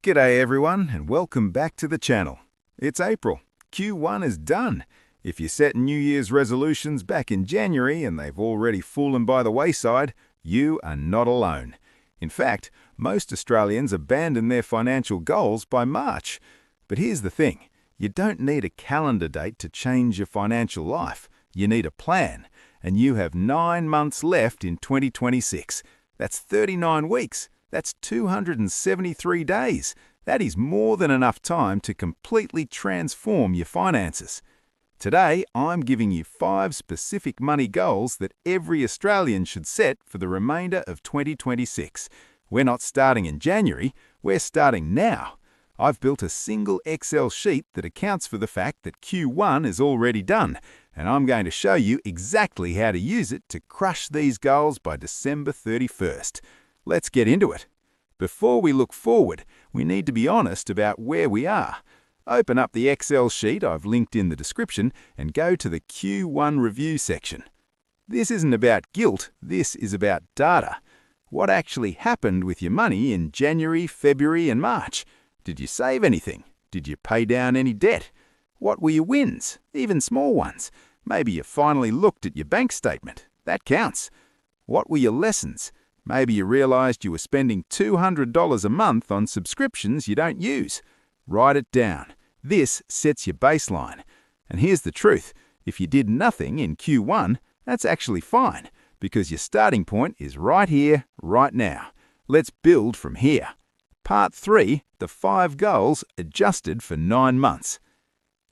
G'day everyone and welcome back to the channel. It's April. Q1 is done. If you set New Year's resolutions back in January and they've already fallen by the wayside, you are not alone. In fact, most Australians abandon their financial goals by March. But here's the thing, you don't need a calendar date to change your financial life. You need a plan, and you have 9 months left in 2026. That's 39 weeks. That's 273 days. That is more than enough time to completely transform your finances. Today, I'm giving you 5 specific money goals that every Australian should set for the remainder of 2026. We're not starting in January, we're starting now. I've built a single Excel sheet that accounts for the fact that Q1 is already done, and I'm going to show you exactly how to use it to crush these goals by December 31st. Let's get into it. Before we look forward, we need to be honest about where we are. Open up the Excel sheet I've linked in the description and go to the Q1 review section. This isn't about guilt, this is about data. What actually happened with your money in January, February and March? Did you save anything? Did you pay down any debt? What were your wins, even small ones? Maybe you finally looked at your bank statement. That counts. What were your lessons? Maybe you realized you were spending $200 a month on subscriptions you don't use. Write it down. This sets your baseline. And here's the truth. If you did nothing in Q1, that's actually fine, because your starting point is right here, right now. Let's build from here. Part 3, the 5 goals adjusted for 9 months.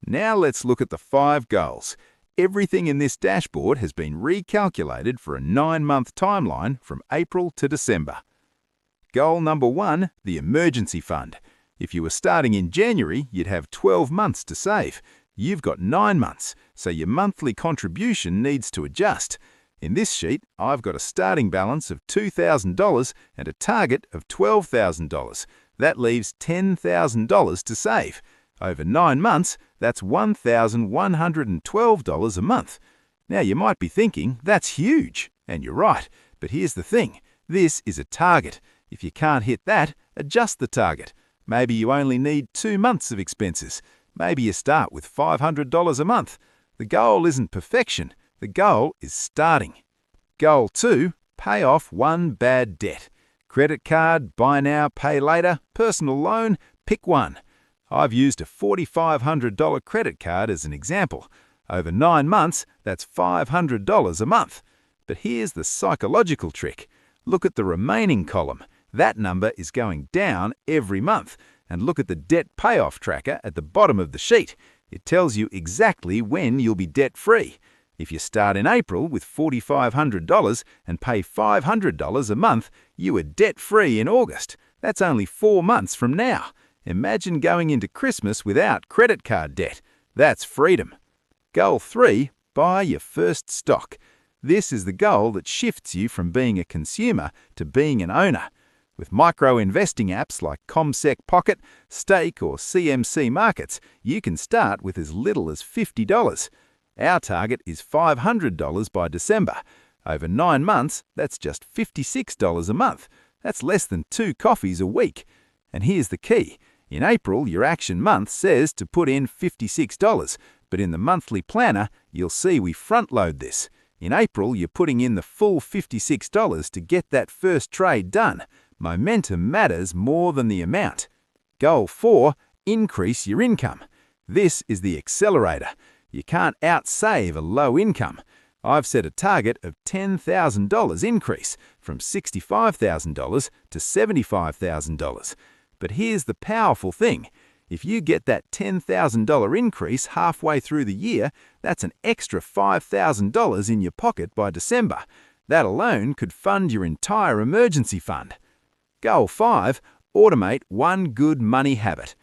Now let's look at the 5 goals. Everything in this dashboard has been recalculated for a 9-month timeline from April to December. Goal number 1, the emergency fund. If you were starting in January, you'd have 12 months to save. You've got 9 months, so your monthly contribution needs to adjust. In this sheet, I've got a starting balance of $2,000 and a target of $12,000. That leaves $10,000 to save. Over 9 months, that's $1,112 a month. Now you might be thinking, that's huge. And you're right. But here's the thing. This is a target. If you can't hit that, adjust the target. Maybe you only need 2 months of expenses. Maybe you start with $500 a month. The goal isn't perfection. The goal is starting. Goal 2, pay off 1 bad debt. Credit card, buy now, pay later, personal loan, pick one. I've used a $4,500 credit card as an example. Over 9 months, that's $500 a month. But here's the psychological trick. Look at the remaining column. That number is going down every month. And look at the debt payoff tracker at the bottom of the sheet. It tells you exactly when you'll be debt-free. If you start in April with $4,500 and pay $500 a month, you are debt-free in August. That's only 4 months from now. Imagine going into Christmas without credit card debt. That's freedom. Goal 3, buy your first stock. This is the goal that shifts you from being a consumer to being an owner. With micro-investing apps like CommSec Pocket, Stake or CMC Markets, you can start with as little as $50. Our target is $500 by December. Over 9 months, that's just $56 a month. That's less than 2 coffees a week. And here's the key. In April, your action month says to put in $56, but in the monthly planner, you'll see we front-load this. In April, you're putting in the full $56 to get that first trade done. Momentum matters more than the amount. Goal 4, increase your income. This is the accelerator. You can't outsave a low income. I've set a target of $10,000 increase from $65,000 to $75,000. But here's the powerful thing. If you get that $10,000 increase halfway through the year, that's an extra $5,000 in your pocket by December. That alone could fund your entire emergency fund. Goal 5, automate 1 good money habit.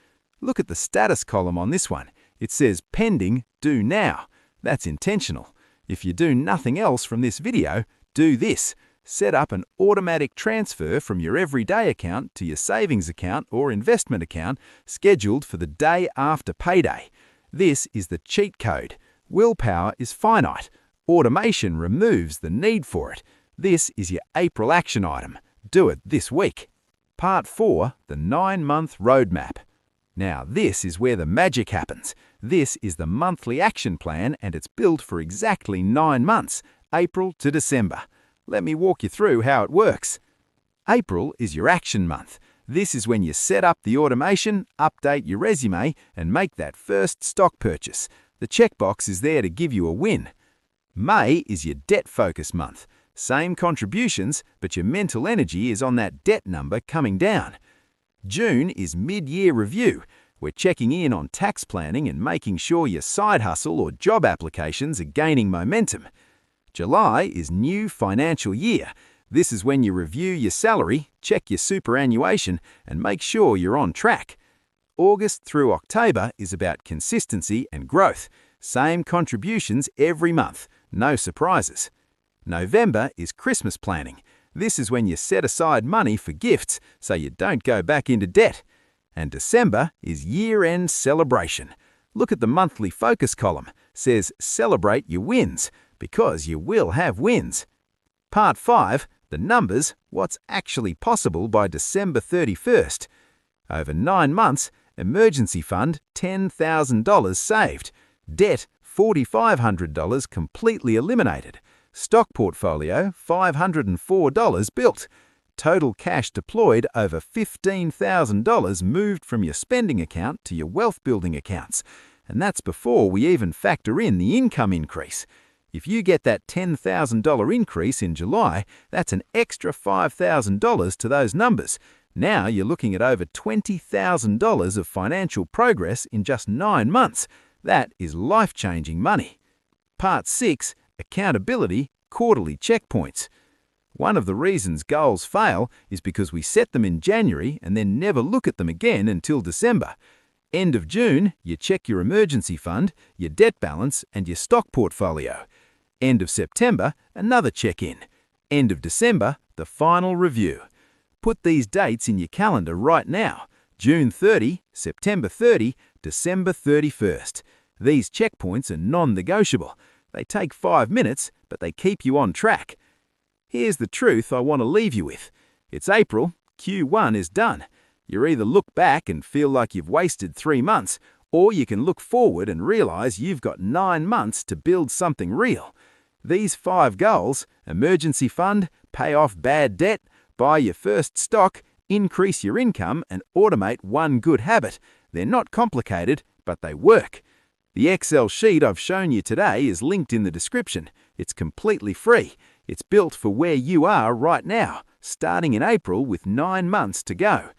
Look at the status column on this one. It says pending, do now. That's intentional. If you do nothing else from this video, do this. Set up an automatic transfer from your everyday account to your savings account or investment account scheduled for the day after payday. This is the cheat code. Willpower is finite. Automation removes the need for it. This is your April action item. Do it this week. Part 4, the 9-month roadmap. Now, this is where the magic happens. This is the monthly action plan, and it's built for exactly 9 months, April to December. Let me walk you through how it works. April is your action month. This is when you set up the automation, update your resume, and make that first stock purchase. The checkbox is there to give you a win. May is your debt-focused month. Same contributions, but your mental energy is on that debt number coming down. June is mid-year review. We're checking in on tax planning and making sure your side hustle or job applications are gaining momentum. July is new financial year. This is when you review your salary, check your superannuation, and make sure you're on track. August through October is about consistency and growth. Same contributions every month, no surprises. November is Christmas planning. This is when you set aside money for gifts so you don't go back into debt. And December is year-end celebration. Look at the monthly focus column. Says celebrate your wins, because you will have wins. Part 5, the numbers, what's actually possible by December 31st. Over 9 months, emergency fund $10,000 saved. Debt $4,500 completely eliminated. Stock portfolio $504 built. Total cash deployed over $15,000 moved from your spending account to your wealth building accounts. And that's before we even factor in the income increase. If you get that $10,000 increase in July, that's an extra $5,000 to those numbers. Now you're looking at over $20,000 of financial progress in just 9 months. That is life-changing money. Part 6, accountability, quarterly checkpoints. One of the reasons goals fail is because we set them in January and then never look at them again until December. End of June, you check your emergency fund, your debt balance, and your stock portfolio. End of September, another check-in. End of December, the final review. Put these dates in your calendar right now. June 30, September 30, December 31st. These checkpoints are non-negotiable. They take 5 minutes, but they keep you on track. Here's the truth I want to leave you with. It's April, Q1 is done. You either look back and feel like you've wasted 3 months, or you can look forward and realize you've got 9 months to build something real. These 5 goals, emergency fund, pay off bad debt, buy your first stock, increase your income, and automate one good habit. They're not complicated, but they work. The Excel sheet I've shown you today is linked in the description. It's completely free. It's built for where you are right now, starting in April with 9 months to go.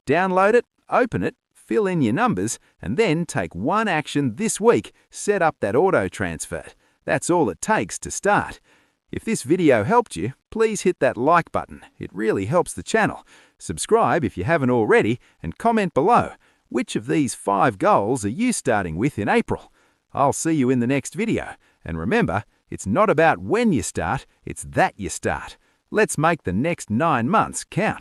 Download it, open it, fill in your numbers, and then take one action this week, set up that auto transfer. That's all it takes to start. If this video helped you, please hit that like button. It really helps the channel. Subscribe if you haven't already, and comment below. Which of these 5 goals are you starting with in April? I'll see you in the next video. And remember, it's not about when you start, it's that you start. Let's make the next 9 months count.